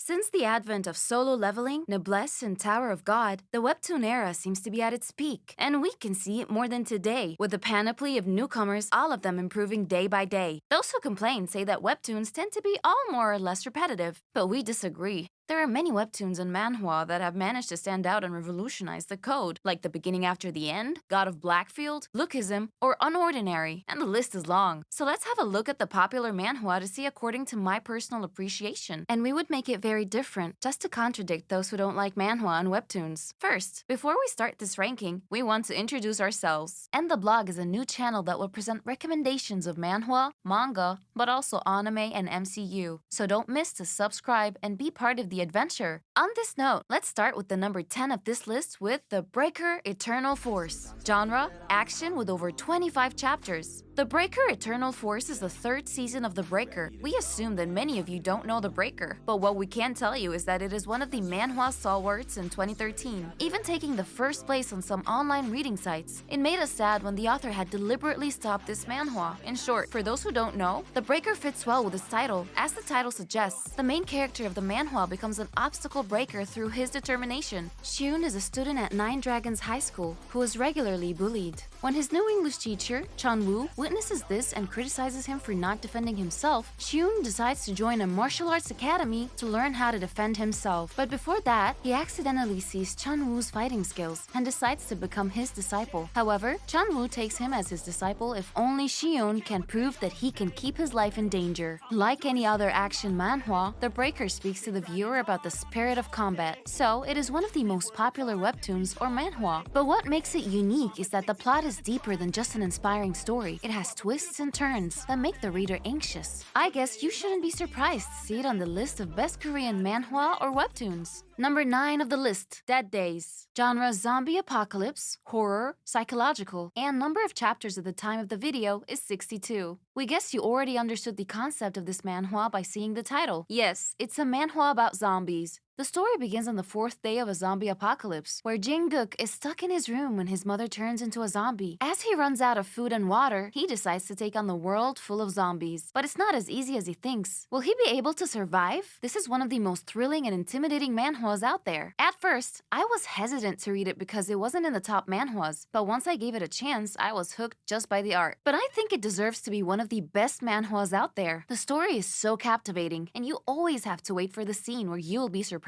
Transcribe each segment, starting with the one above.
Since the advent of Solo Leveling, Noblesse, and Tower of God, the webtoon era seems to be at its peak, and we can see it more than today, with the panoply of newcomers, all of them improving day by day. Those who complain say that webtoons tend to be all more or less repetitive, but we disagree. There are many webtoons and manhwa that have managed to stand out and revolutionize the code, like The Beginning After the End, God of Blackfield, Lookism, or Unordinary, and the list is long. So let's have a look at the popular manhwa to see according to my personal appreciation. And we would make it very different, just to contradict those who don't like manhwa and webtoons. First, before we start this ranking, we want to introduce ourselves. And the blog is a new channel that will present recommendations of manhwa, manga, but also anime and MCU. So don't miss to subscribe and be part of the adventure. On this note, let's start with the number 10 of this list with The Breaker Eternal Force. Genre, action with over 25 chapters. The Breaker Eternal Force is the third season of The Breaker. We assume that many of you don't know The Breaker, but what we can tell you is that it is one of the manhwa stalwarts in 2013, even taking the first place on some online reading sites. It made us sad when the author had deliberately stopped this manhwa. In short, for those who don't know, The Breaker fits well with its title. As the title suggests, the main character of the manhwa becomes an obstacle breaker through his determination. Shun is a student at Nine Dragons High School who is regularly bullied. When his new English teacher, Chan-woo, witnesses this and criticizes him for not defending himself, Shun decides to join a martial arts academy to learn how to defend himself. But before that, he accidentally sees Chan-woo's fighting skills and decides to become his disciple. However, Chan-woo takes him as his disciple if only Shun can prove that he can keep his life in danger. Like any other action manhwa, The Breaker speaks to the viewer about the spirit of combat, so it is one of the most popular webtoons or manhwa. But what makes it unique is that the plot is deeper than just an inspiring story. It has twists and turns that make the reader anxious. I guess you shouldn't be surprised to see it on the list of best Korean manhwa or webtoons. Number 9 of the list, Dead Days. Genre, zombie apocalypse, horror, psychological, and number of chapters at the time of the video is 62. We guess you already understood the concept of this manhwa by seeing the title. Yes, it's a manhwa about zombies. The story begins on the 4th day of a zombie apocalypse, where Jin-guk is stuck in his room when his mother turns into a zombie. As he runs out of food and water, he decides to take on the world full of zombies. But it's not as easy as he thinks. Will he be able to survive? This is one of the most thrilling and intimidating manhwas out there. At first, I was hesitant to read it because it wasn't in the top manhwas, but once I gave it a chance, I was hooked just by the art. But I think it deserves to be one of the best manhwas out there. The story is so captivating, and you always have to wait for the scene where you'll be surprised.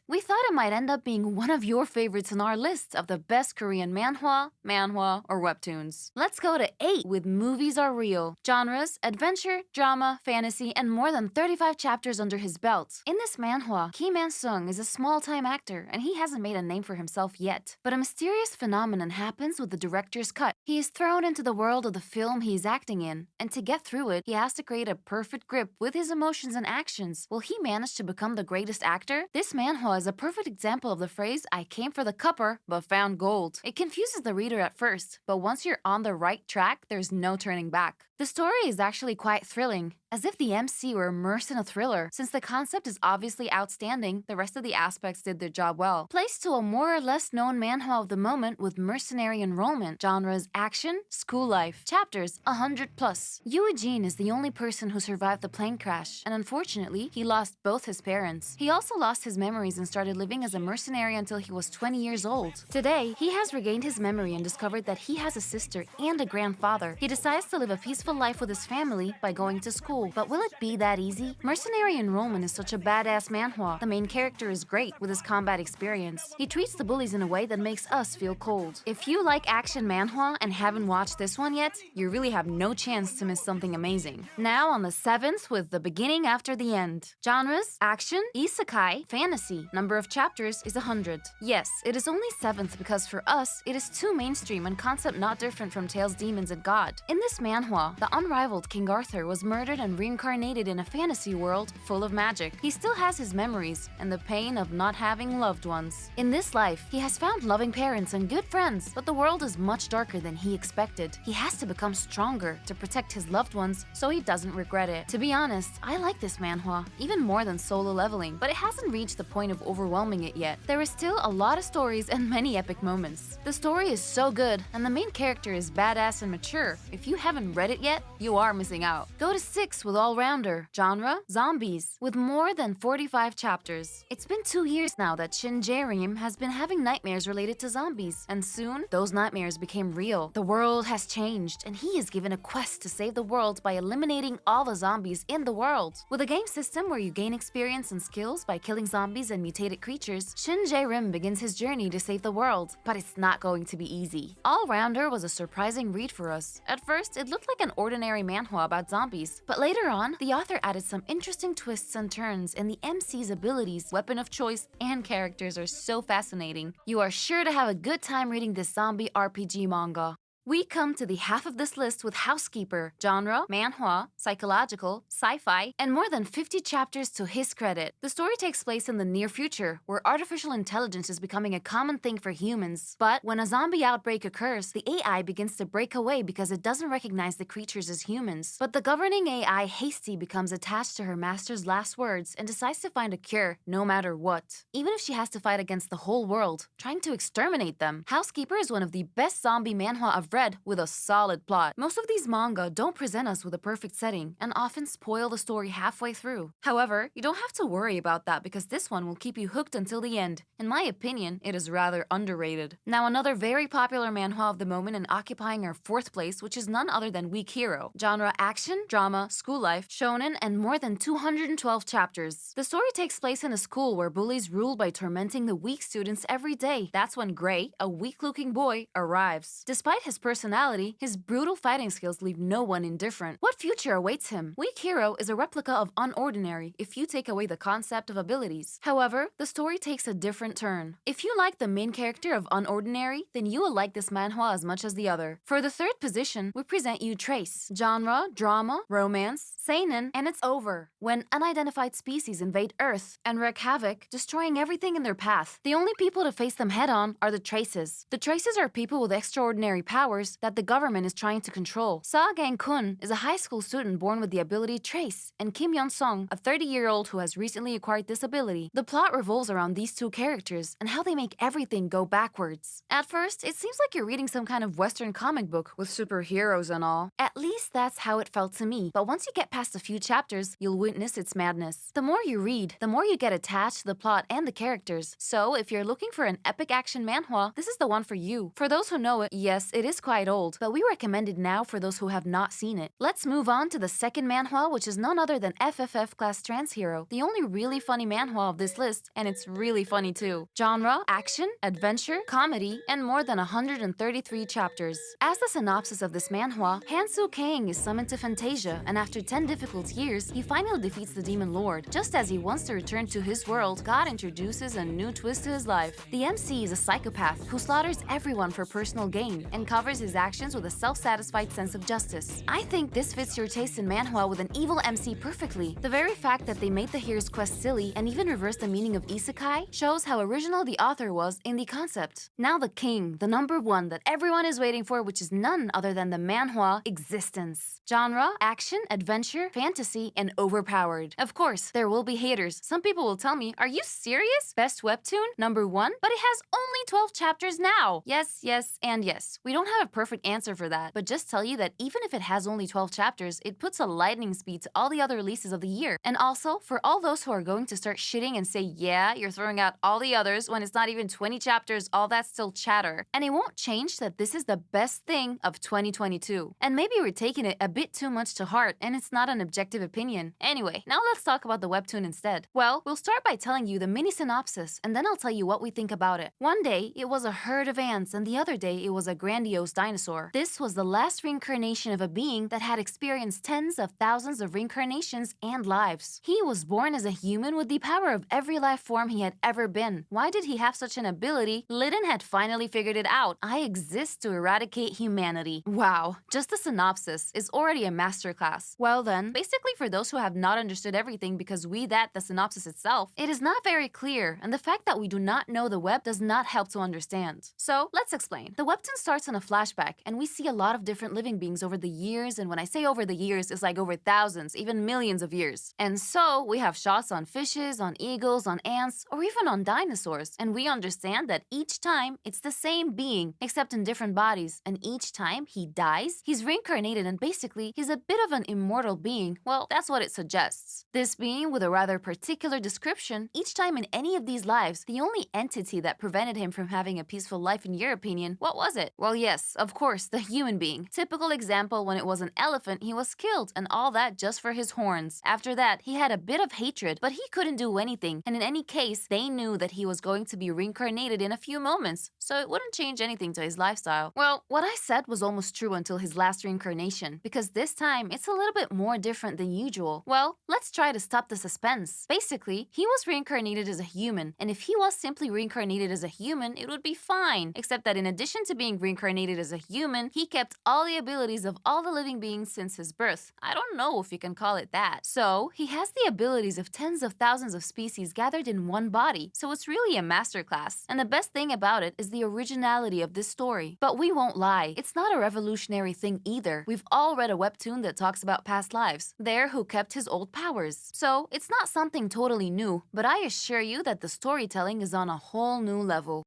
We thought it might end up being one of your favorites on our list of the best Korean manhwa, or webtoons. Let's go to 8 with Movies Are Real. Genres, adventure, drama, fantasy, and more than 35 chapters under his belt. In this manhwa, Kim Man-sung is a small-time actor, and he hasn't made a name for himself yet. But a mysterious phenomenon happens with the director's cut. He is thrown into the world of the film he is acting in, and to get through it, he has to create a perfect grip with his emotions and actions. Will he manage to become the greatest actor? This manhwa is a perfect example of the phrase, "I came for the cuppa, but found gold." It confuses the reader at first, but once you're on the right track, there's no turning back. The story is actually quite thrilling, as if the MC were immersed in a thriller. Since the concept is obviously outstanding, the rest of the aspects did their job well. Placed to a more or less known manhwa of the moment with Mercenary Enrollment. Genres, action, school life. Chapters, 100 plus. Eugene is the only person who survived the plane crash, and unfortunately, he lost both his parents. He also lost his memories and started living as a mercenary until he was 20 years old. Today, he has regained his memory and discovered that he has a sister and a grandfather. He decides to live a peaceful life with his family by going to school. But will it be that easy? Mercenary Enrollment is such a badass manhwa. The main character is great with his combat experience. He treats the bullies in a way that makes us feel cold. If you like action manhwa and haven't watched this one yet, you really have no chance to miss something amazing. Now on the 7th with The Beginning After the End. Genres, action, isekai, fantasy. Number of chapters is 100. Yes, it is only 7th because for us, it is too mainstream and concept not different from Tales, Demons, and God. In this manhwa, the unrivaled King Arthur was murdered and reincarnated in a fantasy world full of magic. He still has his memories and the pain of not having loved ones. In this life, he has found loving parents and good friends, but the world is much darker than he expected. He has to become stronger to protect his loved ones so he doesn't regret it. To be honest, I like this manhwa, even more than Solo Leveling, but it hasn't reached reached the point of overwhelming it yet. There is still a lot of stories and many epic moments. The story is so good, and the main character is badass and mature. If you haven't read it yet, you are missing out. Go to 6 with Allrounder. Genre: zombies, with more than 45 chapters. It's been 2 years now that Shin Jae-rim has been having nightmares related to zombies, and soon, those nightmares became real. The world has changed, and he is given a quest to save the world by eliminating all the zombies in the world. With a game system where you gain experience and skills by killing zombies and mutated creatures, Shin Jae-rim begins his journey to save the world, but it's not going to be easy. Allrounder was a surprising read for us. At first, it looked like an ordinary manhwa about zombies, but later on, the author added some interesting twists and turns, and the MC's abilities, weapon of choice, and characters are so fascinating. You are sure to have a good time reading this zombie RPG manga. We come to the half of this list with Housekeeper. Genre: manhwa, psychological, sci-fi, and more than 50 chapters to his credit. The story takes place in the near future, where artificial intelligence is becoming a common thing for humans. But when a zombie outbreak occurs, the AI begins to break away because it doesn't recognize the creatures as humans. But the governing AI, Hasty, becomes attached to her master's last words and decides to find a cure no matter what, even if she has to fight against the whole world, trying to exterminate them. Housekeeper is one of the best zombie manhwa I've read, with a solid plot. Most of these manga don't present us with a perfect setting and often spoil the story halfway through. However, you don't have to worry about that because this one will keep you hooked until the end. In my opinion, it is rather underrated. Now, another very popular manhwa of the moment and occupying our 4th place, which is none other than Weak Hero. Genre: action, drama, school life, shonen, and more than 212 chapters. The story takes place in a school where bullies rule by tormenting the weak students every day. That's when Gray, a weak-looking boy, arrives. Despite his personality, his brutal fighting skills leave no one indifferent. What future awaits him? Weak Hero is a replica of Unordinary if you take away the concept of abilities. However, the story takes a different turn. If you like the main character of Unordinary, then you will like this manhwa as much as the other. For the 3rd position, we present you Trace. Genre: drama, romance, seinen, and it's over when unidentified species invade Earth and wreak havoc, destroying everything in their path. The only people to face them head-on are the Traces. The Traces are people with extraordinary powers that the government is trying to control. Sa Gang-kun is a high school student born with the ability Trace, and Kim Yeon-sung, a 30-year-old who has recently acquired this ability. The plot revolves around these two characters and how they make everything go backwards. At first, it seems like you're reading some kind of Western comic book with superheroes and all. At least that's how it felt to me, but once you get past a few chapters, you'll witness its madness. The more you read, the more you get attached to the plot and the characters. So, if you're looking for an epic action manhwa, this is the one for you. For those who know it, yes, it is quite old, but we recommend it now for those who have not seen it. Let's move on to the 2nd manhwa, which is none other than FFF Class Trans Hero, the only really funny manhwa of this list, and it's really funny too. Genre: action, adventure, comedy, and more than 133 chapters. As the synopsis of this manhwa, Hansu Kang is summoned to Fantasia, and after 10 difficult years, he finally defeats the Demon Lord. Just as he wants to return to his world, God introduces a new twist to his life. The MC is a psychopath who slaughters everyone for personal gain and covers his actions with a self-satisfied sense of justice. I think this fits your taste in manhwa with an evil MC perfectly. The very fact that they made the hero's quest silly and even reversed the meaning of isekai shows how original the author was in the concept. Now the king, the number 1 that everyone is waiting for, which is none other than the Manhwa Existence. Genre: action, adventure, fantasy, and overpowered. Of course, there will be haters. Some people will tell me, are you serious? Best webtoon? Number 1? But it has only 12 chapters now. Yes, yes, and yes. We don't have a perfect answer for that, but just tell you that even if it has only 12 chapters, it puts a lightning speed to all the other releases of the year. And also, for all those who are going to start shitting and say, yeah, you're throwing out all the others when it's not even 20 chapters, all that's still chatter. And it won't change that this is the best thing of 2022. And maybe we're taking it a bit too much to heart, and it's not an objective opinion. Anyway, now let's talk about the webtoon instead. Well, we'll start by telling you the mini synopsis, and then I'll tell you what we think about it. One day, it was a herd of ants, and the other day, it was a grandiose dinosaur. This was the last reincarnation of a being that had experienced tens of thousands of reincarnations and lives. He was born as a human with the power of every life form he had ever been. Why did he have such an ability? Lydon had finally figured it out. I exist to eradicate humanity. Wow, just the synopsis is already a masterclass. Well then, basically for those who have not understood everything because the synopsis itself, it is not very clear, and the fact that we do not know the web does not help to understand. So, let's explain. The webtoon starts on a flashback, and we see a lot of different living beings over the years, and when I say over the years, it's like over thousands, even millions of years. And so, we have shots on fishes, on eagles, on ants, or even on dinosaurs, and we understand that each time, it's the same being, except in different bodies, and each time he dies, he's reincarnated and basically, he's a bit of an immortal being. Well, that's what it suggests. This being with a rather particular description, each time in any of these lives, the only entity that prevented him from having a peaceful life in your opinion, what was it? Well, yes, of course, the human being. Typical example, when it was an elephant, he was killed, and all that just for his horns. After that, he had a bit of hatred, but he couldn't do anything, and in any case, they knew that he was going to be reincarnated in a few moments, so it wouldn't change anything to his lifestyle. Well, what I said was almost true until his last reincarnation, because this time, it's a little bit more different than usual. Well, let's try to stop the suspense. Basically, he was reincarnated as a human, and if he was simply reincarnated as a human, it would be fine, except that in addition to being reincarnated as a human, he kept all the abilities of all the living beings since his birth. I don't know if you can call it that. So, he has the abilities of tens of thousands of species gathered in one body, so it's really a masterclass. And the best thing about it is the originality of this story. But we won't lie, it's not a revolutionary thing either. We've all read a webtoon that talks about past lives. There, who kept his old powers. So, it's not something totally new, but I assure you that the storytelling is on a whole new level.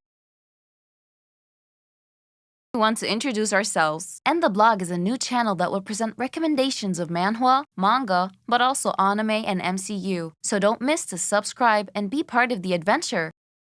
We want to introduce ourselves. And the blog is a new channel that will present recommendations of manhwa, manga, but also anime and MCU. So don't miss to subscribe and be part of the adventure.